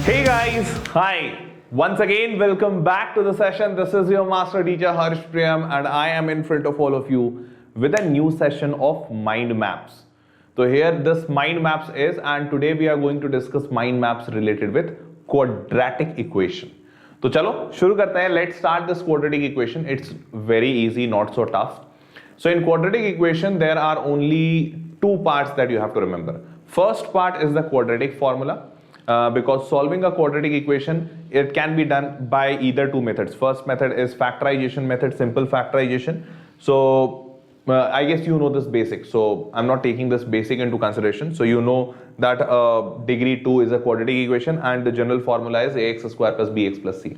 Hey guys, hi. Once again, welcome back to the session. This is your master teacher Harsh Priyam and I am in front of all of you with a new session of mind maps. So here this mind maps is, and today we are going to discuss mind maps related with quadratic equation. तो चलो शुरू करते हैं. Let's start this quadratic equation. It's very easy, not so tough. So in quadratic equation there are only two parts that you have to remember. First part is the quadratic formula. Because solving a quadratic equation, it can be done by either two methods. First method is factorization method, simple factorization. So I guess you know this basic, so I'm not taking this basic into consideration. So you know that degree 2 is a quadratic equation and the general formula is ax square plus bx plus c.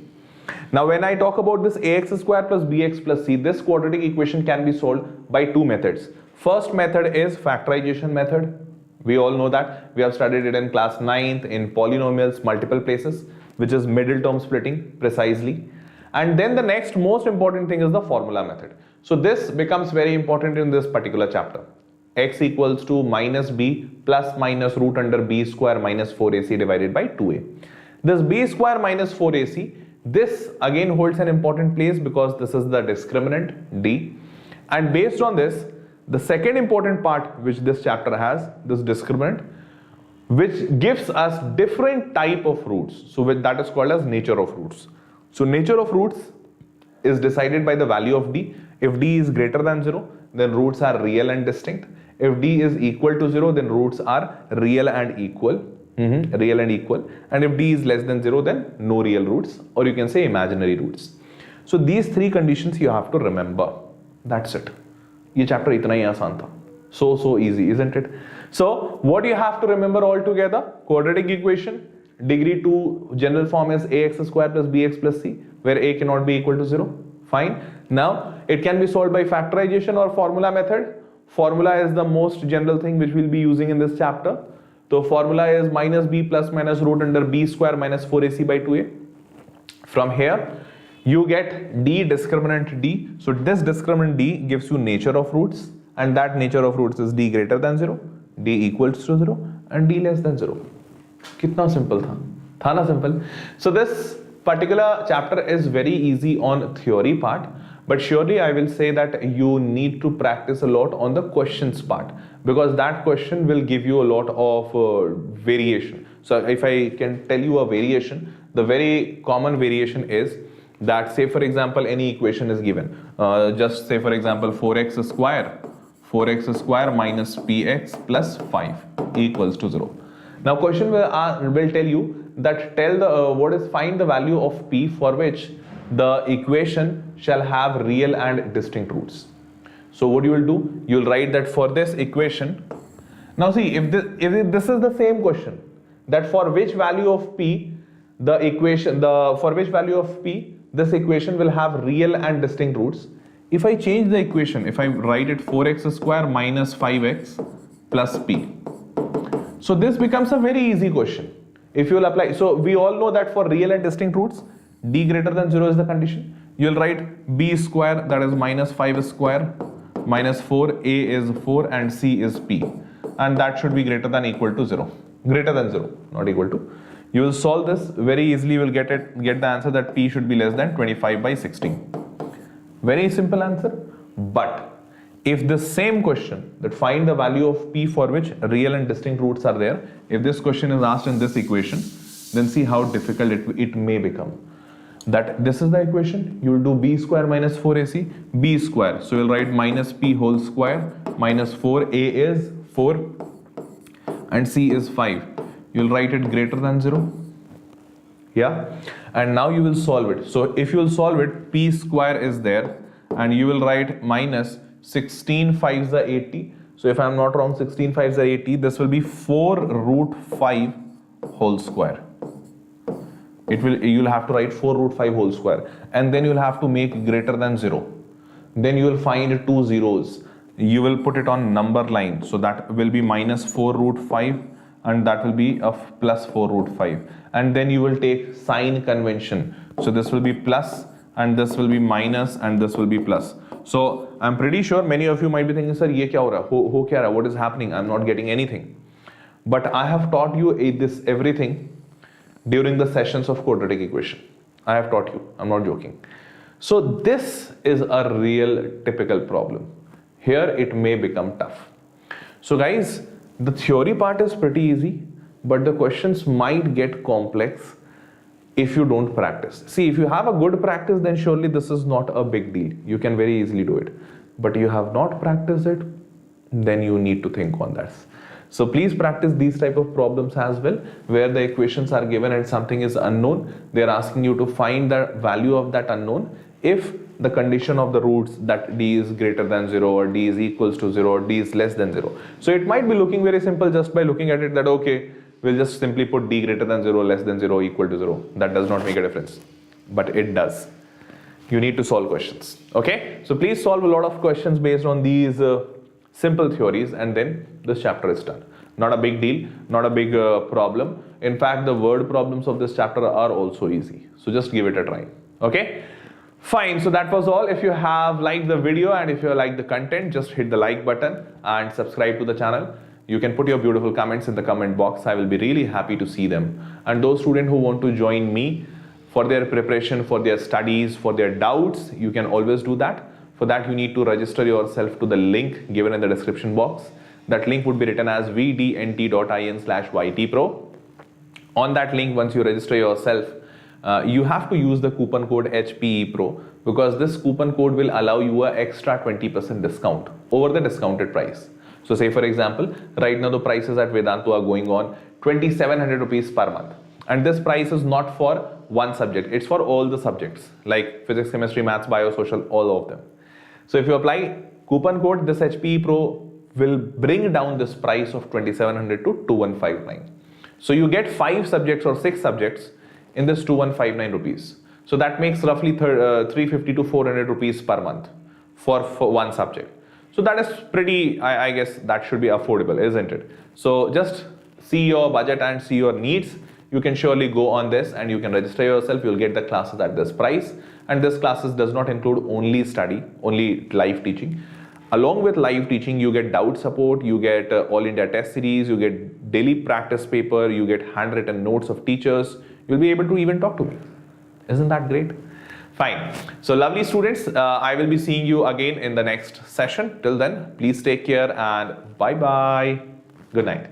Now when I talk about this ax square plus bx plus c, this quadratic equation can be solved by two methods. First method is factorization method. We all know that. We have studied it in class 9th in polynomials, multiple places, which is middle term splitting precisely. And then the next most important thing is the formula method. So this becomes very important in this particular chapter. X equals to minus b plus minus root under b square minus 4ac divided by 2a. This b square minus 4ac, this again holds an important place because this is the discriminant d. And based on this, the second important part which this chapter has, this discriminant, which gives us different type of roots. So that is called as nature of roots. So nature of roots is decided by the value of d. If d is greater than 0, then roots are real and distinct. If d is equal to 0, then roots are real and equal. Real and equal. And if d is less than 0, then no real roots, or you can say imaginary roots. So these three conditions you have to remember. That's it. ये chapter इतना ही आसान था. So easy, isn't it? So what you have to remember all together? Quadratic equation, degree 2 general form is ax square plus bx plus c, where a cannot be equal to 0. Fine. Now it can be solved by factorization or formula method. Formula is the most general thing which we'll be using in this chapter. So formula is minus b plus minus root under b square minus 4ac by 2a. From here you get d discriminant d. So this discriminant d gives you nature of roots, and that nature of roots is d greater than 0, d equals to 0 and d less than 0. कितना simple था ना simple? So this particular chapter is very easy on theory part, but surely I will say that you need to practice a lot on the questions part, because that question will give you a lot of variation. So if I can tell you a variation, the very common variation is that, say for example any equation is given, just say for example 4x square minus px plus 5 equals to 0. Now question will tell you that find the value of p for which the equation shall have real and distinct roots. So what you will do, you will write that for this equation. Now see, if this is the same question, that for which value of p this equation will have real and distinct roots. If I change the equation, if I write it 4x square minus 5x plus p, so this becomes a very easy question. If you will apply, so we all know that for real and distinct roots, d greater than 0 is the condition. You will write b square, that is minus 5 square minus 4, a is 4 and c is p, and that should be greater than equal to 0. Greater than 0, not equal to. You will solve this very easily. You will get the answer that p should be less than 25 by 16. Very simple answer. But if the same question, that find the value of p for which real and distinct roots are there, if this question is asked in this equation, then see how difficult it may become. That this is the equation, you will do b square minus 4ac, b square. So you will write minus p whole square minus 4, a is 4 and c is 5. You will write it greater than 0. Yeah, and now you will solve it. So if you will solve it, p square is there, and you will write minus 16 5s are 80. So if I am not wrong, 16 5s are 80. This will be 4 root 5 whole square. You will have to write 4 root 5 whole square, and then you will have to make greater than 0. Then you will find two zeros. You will put it on number line. So that will be minus 4 root 5. And that will be of plus 4 root 5, and then you will take sign convention. So this will be plus and this will be minus and this will be plus. So I'm pretty sure many of you might be thinking, sir, ye kya ho raha? Ho kya raha? What is happening? I'm not getting anything. But I have taught you this everything during the sessions of quadratic equation. I have taught you, I'm not joking. So this is a real typical problem. Here it may become tough. So guys, the theory part is pretty easy, but the questions might get complex if you don't practice. See, if you have a good practice, then surely this is not a big deal. You can very easily do it. But you have not practiced it, then you need to think on that. So please practice these type of problems as well, where the equations are given and something is unknown. They are asking you to find the value of that unknown if the condition of the roots that d is greater than 0 or d is equals to 0 or d is less than 0. So it might be looking very simple just by looking at it, that okay, we'll just simply put d greater than 0, less than 0, equal to 0. That does not make a difference, but it does. You need to solve questions. Okay, so please solve a lot of questions based on these simple theories, and then this chapter is done. Not a big deal, not a big problem. In fact, the word problems of this chapter are also easy. So just give it a try. Okay, fine. So that was all. If you have liked the video and if you like the content, just hit the like button and subscribe to the channel. You can put your beautiful comments in the comment box. I will be really happy to see them. And those students who want to join me for their preparation, for their studies, for their doubts, you can always do that. For that, you need to register yourself to the link given in the description box. That link would be written as vdnt.in/ytpro. On that link, once you register yourself, you have to use the coupon code HPEPRO, because this coupon code will allow you an extra 20% discount over the discounted price. So say for example, right now the prices at Vedantu are going on 2,700 rupees per month. And this price is not for one subject, it's for all the subjects like physics, chemistry, maths, bio, social, all of them. So if you apply coupon code, this HPEPRO will bring down this price of 2,700 to 2,159. So you get 5 subjects or 6 subjects in this 2,159 rupees. So that makes roughly 350 to 400 rupees per month for one subject. So that is pretty, I guess that should be affordable, isn't it? So just see your budget and see your needs. You can surely go on this and you can register yourself. You'll get the classes at this price. And this classes does not include only study, only live teaching. Along with live teaching, you get doubt support, you get all India test series, you get daily practice paper, you get handwritten notes of teachers. You'll be able to even talk to me. Isn't that great? Fine. So lovely students, I will be seeing you again in the next session. Till then, please take care and bye-bye. Good night.